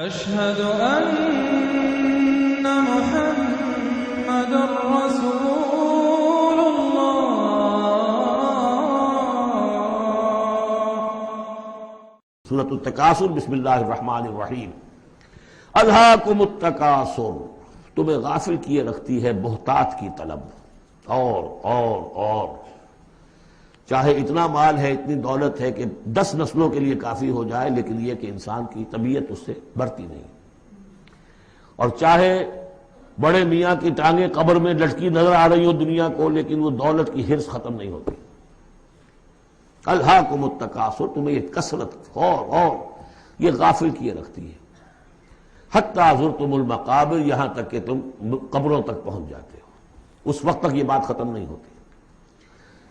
أشهد أن محمد رسول الله۔ سورۃ التکاثر، بسم اللہ الرحمن الرحیم۔ الہاکم التکاثر، تمہیں غافل کیے رکھتی ہے بہتات کی طلب، اور چاہے اتنا مال ہے، اتنی دولت ہے کہ 10 نسلوں کے لیے کافی ہو جائے، لیکن یہ کہ انسان کی طبیعت اس سے بڑھتی نہیں، اور چاہے بڑے میاں کی ٹانگیں قبر میں لٹکی نظر آ رہی ہو دنیا کو، لیکن وہ دولت کی حرص ختم نہیں ہوتی۔ الہاکم التکاثر، تمہیں یہ کثرت اور یہ غافل کیے رکھتی ہے، حتی زرتم المقابر، یہاں تک کہ تم قبروں تک پہنچ جاتے ہو، اس وقت تک یہ بات ختم نہیں ہوتی۔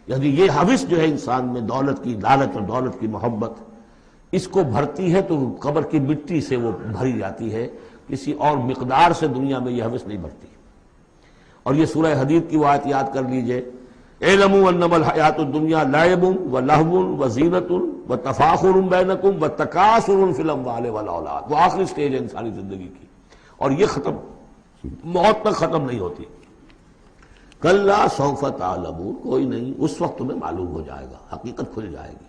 یعنی یہ حوث جو ہے انسان میں، دولت کی لالچ اور دولت کی محبت، اس کو بھرتی ہے تو قبر کی مٹی سے وہ بھری جاتی ہے، کسی اور مقدار سے دنیا میں یہ حوث نہیں بھرتی۔ اور یہ سورہ حدید کی وہ آیت یاد کر لیجئے، اعلموا انما الحیات الدنیا لعب ولہو وزینۃ وتفاخر بینکم وتکاثر فی الاموال والاولاد، وہ آخری سٹیج ہے انسانی زندگی کی، اور یہ ختم، موت تک ختم نہیں ہوتی۔ کلا سوف تعلمون، کوئی نہیں، اس وقت تمہیں معلوم ہو جائے گا، حقیقت کھل جائے گی۔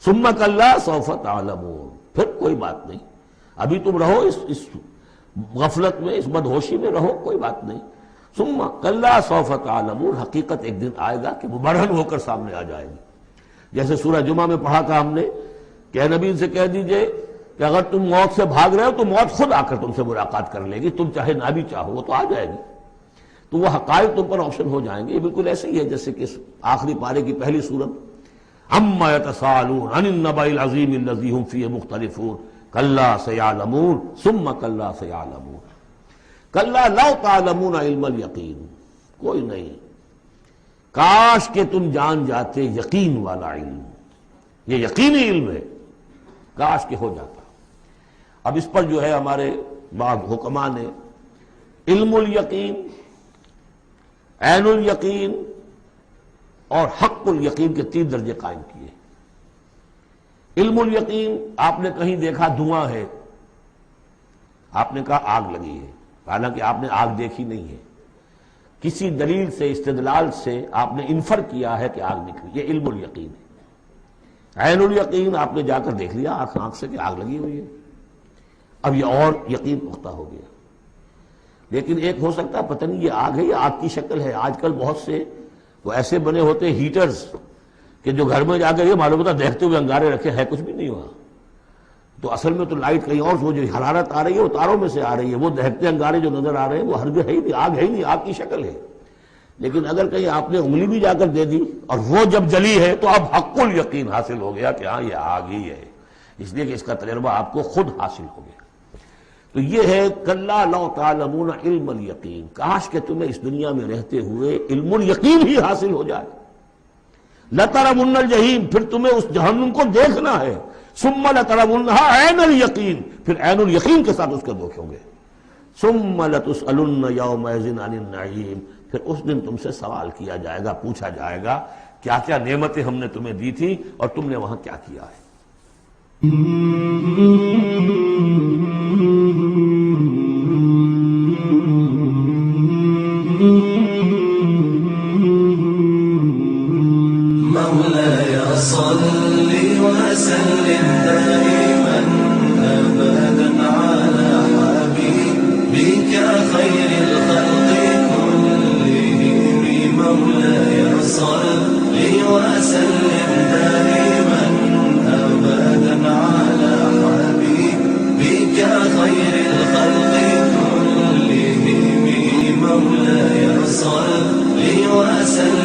ثم کلا سوف تعلمون، پھر کوئی بات نہیں، ابھی تم رہو اس غفلت میں، اس بدہوشی میں رہو، کوئی بات نہیں۔ ثم کلا سوف تعلمون، حقیقت ایک دن آئے گا کہ وہ برہن ہو کر سامنے آ جائے گی۔ جیسے سورہ جمعہ میں پڑھا تھا ہم نے کہ اے نبی سے کہہ دیجئے کہ اگر تم موت سے بھاگ رہے ہو تو موت خود آ کر تم سے ملاقات کر لے گی، تم چاہے نہ بھی چاہو وہ تو آ جائے گی، تو وہ حقائق تم پر آپشن ہو جائیں گے۔ یہ بالکل ایسے ہی ہے جیسے کہ آخری پارے کی پہلی سورت، عما یتساءلون عن النبأ العظیم الذی هم فیہ مختلفون کلا سیعلمون ثم کلا سیعلمون۔ کلا لو تعلمون علم الیقین، کوئی نہیں، کاش کہ تم جان جاتے یقین والا علم، یہ یقینی علم ہے، کاش کہ ہو جاتا۔ اب اس پر جو ہے ہمارے بعض حکماء نے علم الیقین، عین الیقین اور حق الیقین کے 3 درجے قائم کیے۔ علم الیقین، آپ نے کہیں دیکھا دھواں ہے، آپ نے کہا آگ لگی ہے، حالانکہ آپ نے آگ دیکھی نہیں ہے، کسی دلیل سے، استدلال سے آپ نے انفر کیا ہے کہ آگ نکلی، یہ علم الیقین ہے۔ عین الیقین، آپ نے جا کر دیکھ لیا آنکھ سے کہ آگ لگی ہوئی ہے، اب یہ اور یقین پختہ ہو گیا۔ لیکن ایک ہو سکتا ہے پتہ نہیں یہ آگ ہے یا آگ کی شکل ہے۔ آج کل بہت سے وہ ایسے بنے ہوتے ہیٹرز کہ جو گھر میں جا کر یہ معلوم ہوتا دیکھتے ہوئے انگارے رکھے، ہے کچھ بھی نہیں ہوا، تو اصل میں تو لائٹ کہیں اور، وہ جو حرارت آ رہی ہے وہ تاروں میں سے آ رہی ہے، وہ دہتے انگارے جو نظر آ رہے ہیں وہ ہرگز ہے ہی نہیں، آگ ہے ہی نہیں، آگ کی شکل ہے۔ لیکن اگر کہیں آپ نے انگلی بھی جا کر دے دی اور وہ جب جلی ہے تو اب حق الیقین حاصل ہو گیا کہ ہاں یہ آگ ہی ہے، اس لیے کہ اس کا تجربہ آپ کو خود حاصل ہو گیا۔ تو یہ ہے کلا لو تعلمون علم الیقین، کاش کہ تمہیں اس دنیا میں رہتے ہوئے علم الیقین ہی حاصل ہو جائے۔ لترون الجحیم، پھر تمہیں اس جہنم کو دیکھنا ہے۔ ثم لترونها عین الیقین، پھر عین الیقین کے ساتھ اس کے دیکھو گے۔ ثم لتسألن یومئذ عن النعیم، پھر اس دن تم سے سوال کیا جائے گا، پوچھا جائے گا کیا کیا نعمتیں ہم نے تمہیں دی تھی اور تم نے وہاں کیا کیا ہے۔ مولاي صل وسلم دائما ابدا على حبيبك خير الخلق كلهم، مولاي صل وسلم دائما ابدا على حبيبك خير الخلق كلهم، مولاي صل وسلم